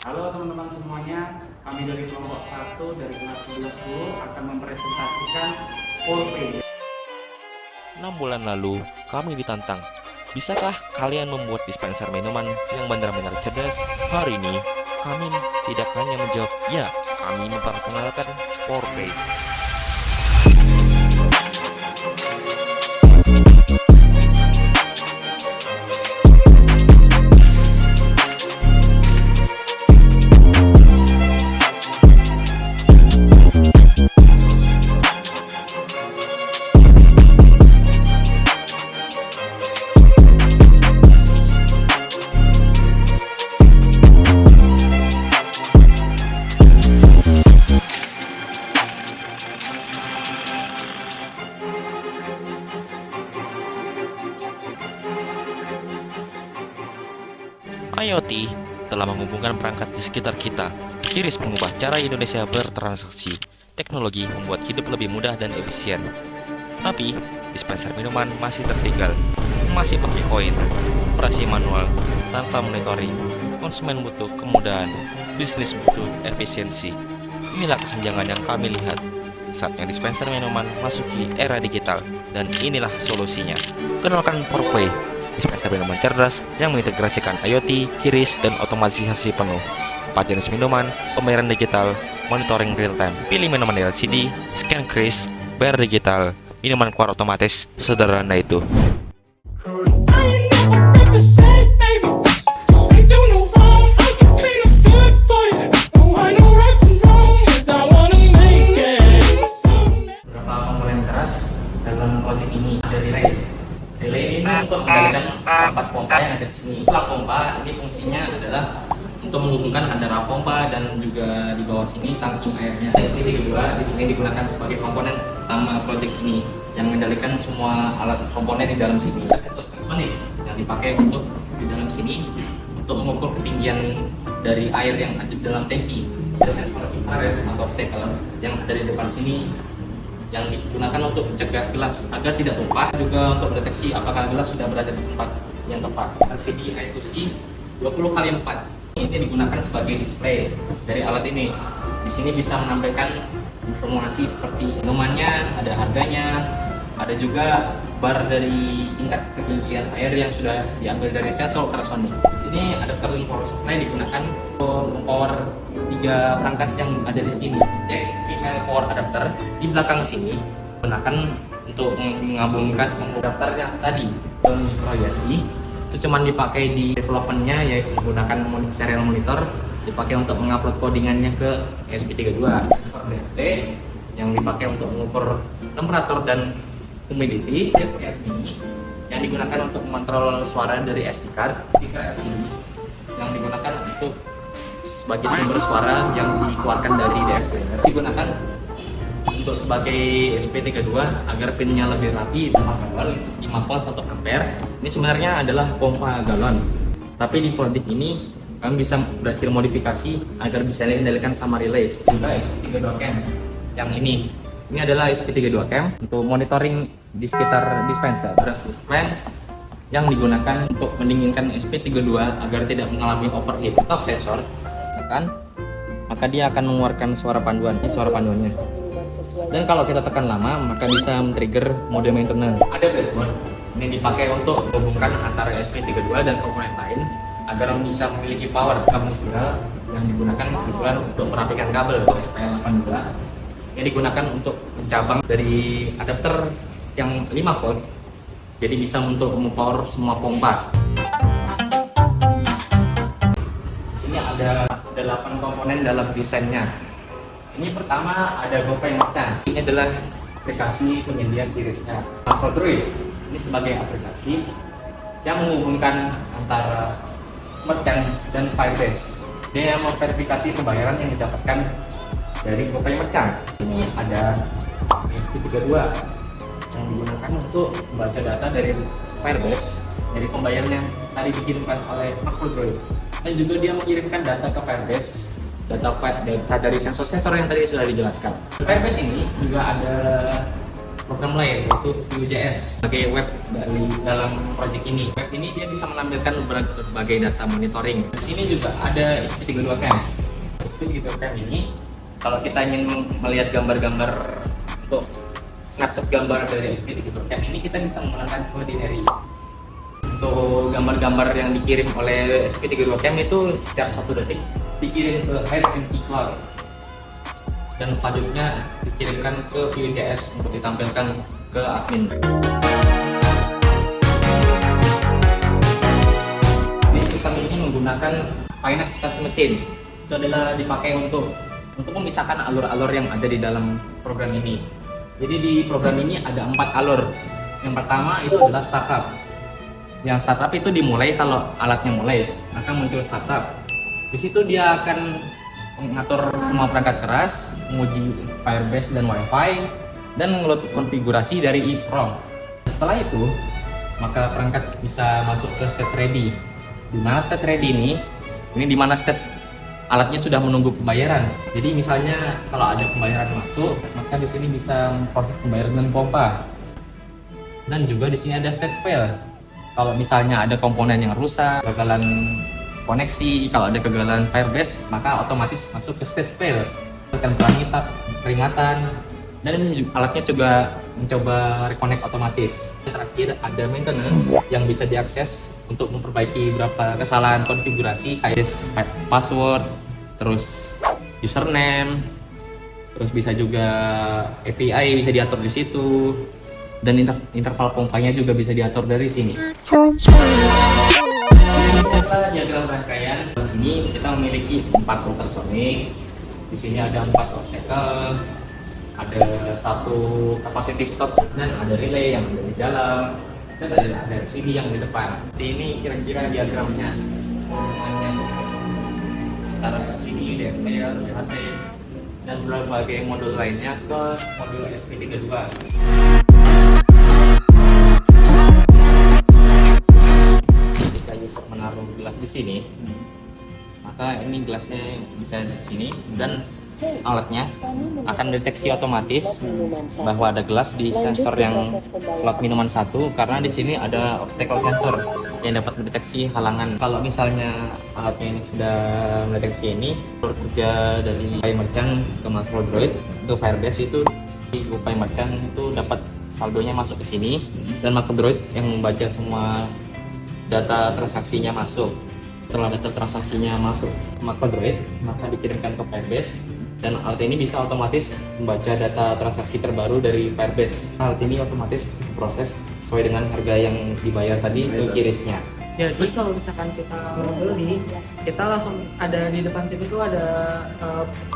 Halo teman-teman semuanya, kami dari kelompok 1 dari kelas 11 akan mempresentasikan 4P. 6 bulan lalu, kami ditantang. Bisakah kalian membuat dispenser minuman yang benar-benar cerdas? Hari ini, kami tidak hanya menjawab ya, kami memperkenalkan 4P. IoT telah menghubungkan perangkat di sekitar kita. QRIS mengubah cara Indonesia bertransaksi. Teknologi membuat hidup lebih mudah dan efisien. Tapi, dispenser minuman masih tertinggal. Masih pakai koin, operasi manual, tanpa monitoring. Konsumen butuh kemudahan, bisnis butuh efisiensi. Inilah kesenjangan yang kami lihat. Saatnya dispenser minuman masuki era digital, dan inilah solusinya. Kenalkan 4P, dispenser minuman cerdas yang mengintegrasikan IoT, QRIS, dan otomatisasi penuh. 4 jenis minuman, pembayaran digital, monitoring real time. Pilih minuman LCD, scan QRIS, bayar digital, minuman keluar otomatis, sederhana itu. Beberapa komponen keras dalam project ini ada relay. Relay ini untuk mengendalikan 4 pompa yang ada di sini. Setelah pompa, ini fungsinya adalah untuk menghubungkan antara pompa dan juga di bawah sini tangki airnya. SP32 di sini digunakan sebagai komponen utama project ini yang mengendalikan semua alat komponen di dalam sini. Sensor ultrasonic yang dipakai untuk di dalam sini untuk mengukur ketinggian dari air yang ada di dalam tangki. Ada sensor infrared atau obstacle yang ada di depan sini yang digunakan untuk mencegah gelas agar tidak tumpah, juga untuk mendeteksi apakah gelas sudah berada di tempat yang tepat. LCD I2C 20x4 ini digunakan sebagai display dari alat ini. Di sini bisa menampilkan informasi seperti minumannya, ada harganya, ada juga bar dari tingkat ketinggian air yang sudah diambil dari sensor ultrasonic. Di sini adapter power supply digunakan untuk mempower 3 perangkat yang ada di sini. Jack female power adapter di belakang sini digunakan untuk menggabungkan adapter yang tadi ke micro USB. Itu cuma dipakai di developmentnya, yaitu menggunakan serial monitor, dipakai untuk mengupload codingannya ke ESP32. Sensor DFT yang dipakai untuk mengukur temperatur dan humidity. DFT ini yang digunakan untuk mengontrol suara dari SD card. Speaker LCD yang digunakan untuk sebagai sumber suara yang dikeluarkan dari DFT. Digunakan untuk sebagai SP32 agar pinnya lebih rapi, tambah kabel 5 volt 1 ampere. Ini sebenarnya adalah pompa galon, tapi di project ini kami bisa berhasil modifikasi agar bisa dikendalikan sama relay. Juga SP32 cam yang ini adalah SP32 cam untuk monitoring di sekitar dispenser. Brushless fan yang digunakan untuk mendinginkan SP32 agar tidak mengalami overheat. Top sensor tekan, maka dia akan mengeluarkan suara panduan. Ini suara panduannya. Dan kalau kita tekan lama, maka bisa men-trigger mode maintenance. Ada breadboard ini dipakai untuk menghubungkan antara SP32 dan komponen lain agar bisa memiliki power. Kabel spiral yang digunakan kebetulan untuk merapikan kabel SPL82 yang digunakan untuk mencabang dari adapter yang 5 volt, jadi bisa untuk mempower semua pompa. Di sini ada 8 komponen dalam desainnya. Ini pertama ada GoPay Merchant. Ini adalah aplikasi penyedia QRIS-nya. Android ini sebagai aplikasi yang menghubungkan antara merchant dan Firebase. Dia yang memverifikasi pembayaran yang didapatkan dari GoPay Merchant. Ini ada SP32 yang digunakan untuk membaca data dari Firebase dari pembayaran yang tadi dikirimkan oleh Android. Dan juga dia mengirimkan data ke Firebase, data dari sensor-sensor yang tadi sudah dijelaskan. Firebase ini juga ada program lain yaitu Vue.js sebagai web dari dalam project ini. Web ini dia bisa menampilkan berbagai data monitoring. Di sini juga ada SP32Cam. SP32Cam ini kalau kita ingin melihat gambar-gambar untuk snapshot gambar dari SP32Cam ini, kita bisa menggunakan ordinary. Untuk gambar-gambar yang dikirim oleh SP32Cam itu setiap 1 detik dikirim ke Hive Cloud. Dan selanjutnya dikirimkan ke Vue.js untuk ditampilkan ke admin. Sistem ini menggunakan Finance State Machine. Itu adalah dipakai untuk memisahkan alur-alur yang ada di dalam program ini. Jadi di program ini ada 4 alur. Yang pertama itu adalah startup. Yang startup itu dimulai kalau alatnya mulai, maka muncul startup. Di situ dia akan mengatur semua perangkat keras, menguji Firebase dan Wi-Fi, dan mengelola konfigurasi dari EEPROM. Setelah itu, maka perangkat bisa masuk ke state ready. Di mana state ready ini di mana state alatnya sudah menunggu pembayaran. Jadi misalnya kalau ada pembayaran masuk, maka di sini bisa memproses pembayaran dengan pompa. Dan juga di sini ada state fail. Kalau misalnya ada komponen yang rusak, kegagalan koneksi, kalau ada kegagalan Firebase, maka otomatis masuk ke state fail. Akan peringatan, dan alatnya juga mencoba reconnect otomatis. Terakhir ada maintenance yang bisa diakses untuk memperbaiki beberapa kesalahan konfigurasi kayak password, terus username, terus bisa juga API bisa diatur di situ, dan interval pompanya juga bisa diatur dari sini. Diagram rangkaian. Di sini kita memiliki 4 ultrasonic. Di sini ada 4 obstacle, ada 1 capacitive touch, dan ada relay yang ada di dalam, dan ada CD yang di depan. Ini kira-kira diagramnya. Antara CD, DFL, DHT, dan berbagai modul lainnya ke modul SP32. Menaruh gelas di sini, maka ini gelasnya bisa di sini, dan alatnya akan mendeteksi otomatis bahwa ada gelas di sensor yang slot minuman 1, karena di sini ada obstacle sensor yang dapat mendeteksi halangan. Kalau misalnya alatnya ini sudah mendeteksi ini, kerja dari UPI Merchant ke Macro Droid untuk Firebase itu di UPI Merchant itu dapat saldonya masuk ke sini, dan Macro Droid yang membaca semua data transaksinya masuk. Setelah data transaksinya masuk ke Macrodroid, maka dikirimkan ke Firebase, dan alat ini bisa otomatis membaca data transaksi terbaru dari Firebase. Alat ini otomatis proses sesuai dengan harga yang dibayar tadi ke QRIS-nya. Jadi kalau misalkan kita mau beli, kita langsung ada di depan sini tuh ada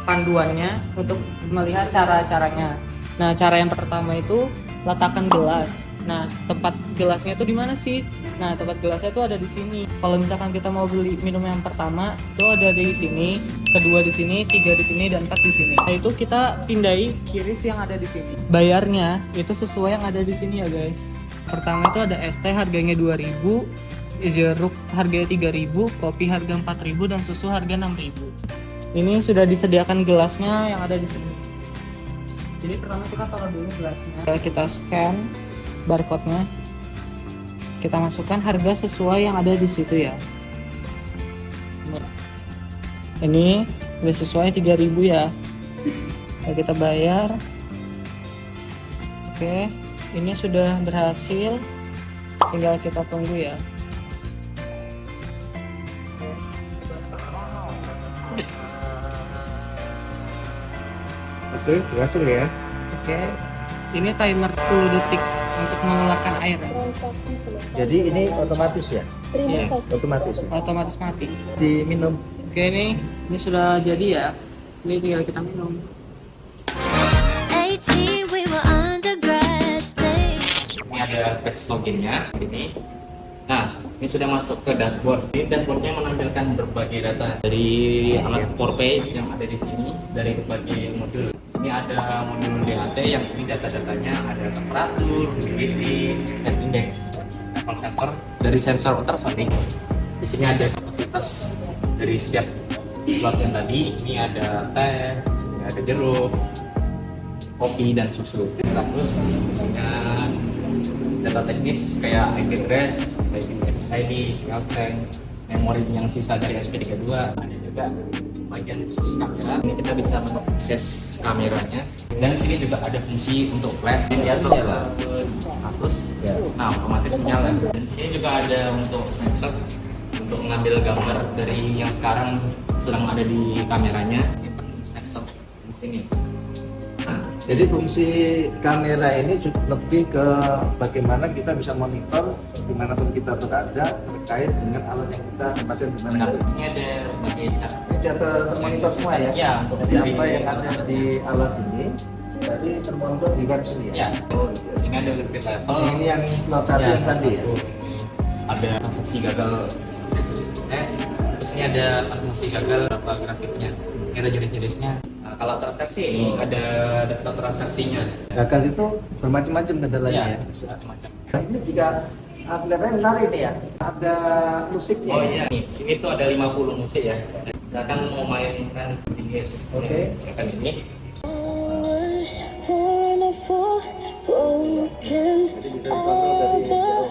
panduannya untuk melihat cara-caranya. Nah, cara yang pertama itu letakkan gelas. Nah, tempat gelasnya itu di mana sih? Nah, tempat gelasnya itu ada di sini. Kalau misalkan kita mau beli minum yang pertama, itu ada di sini, kedua di sini, 3 di sini, dan 4 di sini. Nah, itu kita pindai QRIS yang ada di sini. Bayarnya itu sesuai yang ada di sini ya, guys. Pertama itu ada ST harganya 2.000, jeruk harganya 3.000, kopi harga 4.000, dan susu harga 6.000. Ini sudah disediakan gelasnya yang ada di sini. Jadi pertama kita taruh dulu gelasnya. Kita scan barcode-nya, kita masukkan harga sesuai yang ada di situ ya. Ini udah sesuai 3.000 ya. Nah, kita bayar. Oke, ini sudah berhasil, tinggal kita tunggu ya. Oke, berhasil ya. Oke, ini timer 10 detik untuk mengeluarkan air ya. Jadi ini otomatis ya? Iya, Otomatis ya? otomatis mati. Diminum. Oke, ini sudah jadi ya. Ini tinggal kita minum. 18, we were undergrad stage. Ini ada batch loginnya di sini. Nah, ini sudah masuk ke dashboard. Ini dashboardnya menampilkan berbagai data dari alat Forpay yang ada di sini, dari berbagai modul. Ini ada modul DHT yang ini data-datanya ada temperatur, humidity, dan index level sensor. Dari sensor ultrasonic, di sini ada kapasitas dari setiap slot yang tadi. Ini ada teh, di sini ada jeruk, kopi dan susu. Status isinya data teknis kayak IP address, SSID, signal strength, memori yang sisa dari SP32. Ada juga bagian khusus kamera. Ini kita bisa mengakses kameranya. Dan di sini juga ada fungsi untuk flash. Ini diatur ke status. Nah, otomatis menyala. Dan di sini juga ada untuk snapshot untuk mengambil gambar dari yang sekarang sedang ada di kameranya. Snapshot di sini. Nah, Jadi fungsi kamera ini lebih ke bagaimana kita bisa monitor dimanapun kita berada terkait dengan alat yang kita tempatkan di mana. ini ada berbagai cara. Ini termonitor semua ya? Iya, untuk Jadi dari- apa yang ada di alat ini, jadi termonitor di web sini ya? Ya, sehingga ada lebih level. Ini yang slot satu Ya, yang tadi ya? satu. Ada transaksi gagal sampai sukses. Terus ini ada transaksi gagal berapa grafiknya. Ini ada jenis-jenisnya. Nah, kalau transaksi ini ada daftar transaksinya. Gagal itu bermacam-macam kendalanya ya? Macam-macam. Ini juga kelihatannya menarik nih ya, ada musiknya. Oh iya, nih, sini tuh ada 50 musik ya. Misalkan mau mainkan jenis. Oke. Misalkan ini. Was wonderful, broken Jadi bisa dikontrol dari jauh.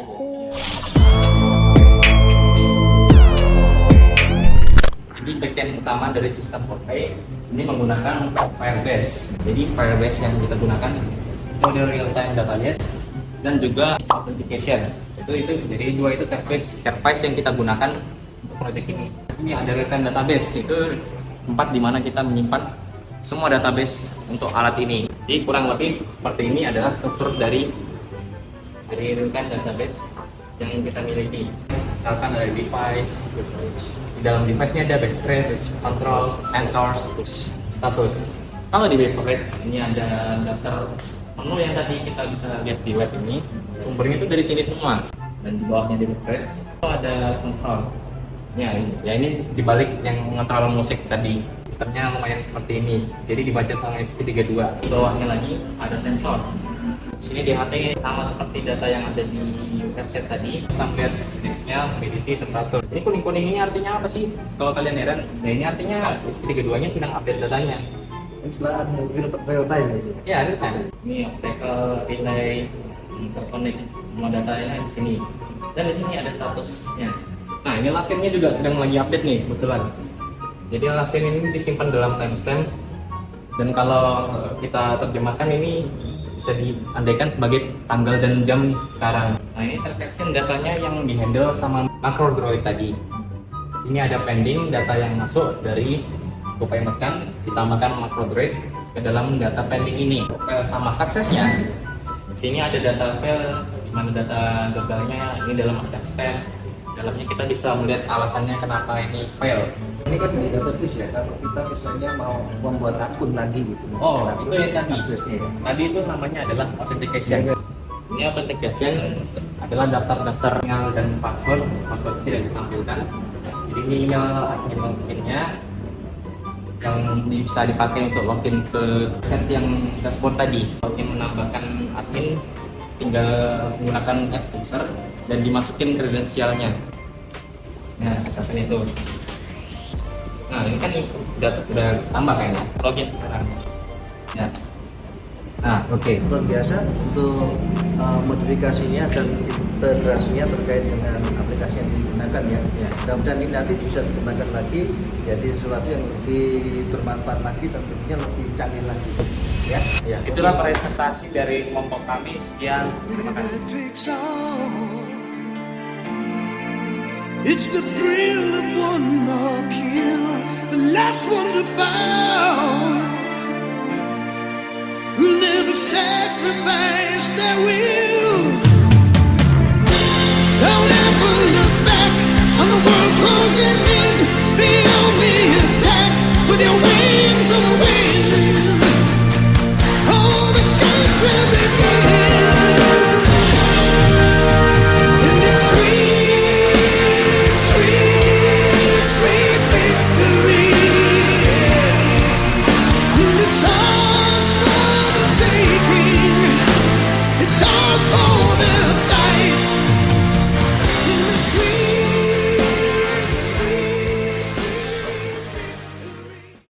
Jadi bagian utama dari sistem Popeye ini menggunakan Firebase. Jadi Firebase yang kita gunakan itu ada real time database dan juga authentication. Itu jadi dua itu service yang kita gunakan untuk project ini. Ini ada real time database, itu tempat di mana kita menyimpan semua database untuk alat ini. Jadi kurang lebih seperti ini adalah struktur dari real time database yang kita miliki. Misalkan ada device, di dalam device ini ada beverage, control, sensors, status. Kalau di beverage ini ada daftar menu yang tadi kita bisa lihat di web ini, sumbernya itu dari sini semua. Dan di bawahnya di beverage itu ada control. Ya ini dibalik yang mengontrol musik tadi. Sistemnya lumayan seperti ini. Jadi dibaca sama SP32. Di bawahnya lagi ada sensors. Sini di HT sama seperti data yang ada di website tadi. Bisa melihat indeksnya, humidity, temperatur. Ini kuning-kuning ini artinya apa sih? Kalau kalian heran, nah ini artinya SP32-nya sedang update datanya. Ini sebenarnya real time gitu. Ya, real time. Ini obstacle, relay, ultrasonic, semua datanya di sini. Dan di sini ada statusnya. Nah, ini lasinnya juga sedang lagi update nih, kebetulan. Jadi lasin ini disimpan dalam timestamp. Dan kalau kita terjemahkan ini bisa diandaikan sebagai tanggal dan jam sekarang. Nah, ini tersection datanya yang dihandle sama MacroDroid tadi. Sini ada pending data yang masuk dari Popeye Merchant, ditambahkan MacroDroid ke dalam data pending ini. File sama suksesnya. Sini ada data file di mana data gagalnya ini dalam timestamp. Dalamnya kita bisa melihat alasannya kenapa ini fail. Ini kan di database ya, kalau kita misalnya mau membuat akun lagi gitu. Oh, Akun, itu yang tadi. aksesnya ya. Tadi itu namanya adalah authentication. Ini authentication adalah daftar-daftar email dan password. Password tidak ditampilkan. Jadi ini email admin-adminnya yang bisa dipakai untuk login ke set yang dashboard tadi. Login menambahkan admin, tinggal menggunakan add user dan dimasukin kredensialnya. Nah, seperti itu. Nah, ini kan udah tambah kayaknya. Login sekarang. Ya. Nah, oke. Luar biasa untuk modifikasinya dan integrasinya terkait dengan aplikasi yang digunakan ya. Mudah-mudahan ini nanti bisa dikembangkan lagi jadi sesuatu yang lebih bermanfaat lagi dan tentunya lebih canggih lagi. Ya. Ya, itulah presentasi dari kelompok kami. Sekian, terima kasih. Takes on. It's the thrill of one more kill, the last one to fall. We'll never sacrifice their will.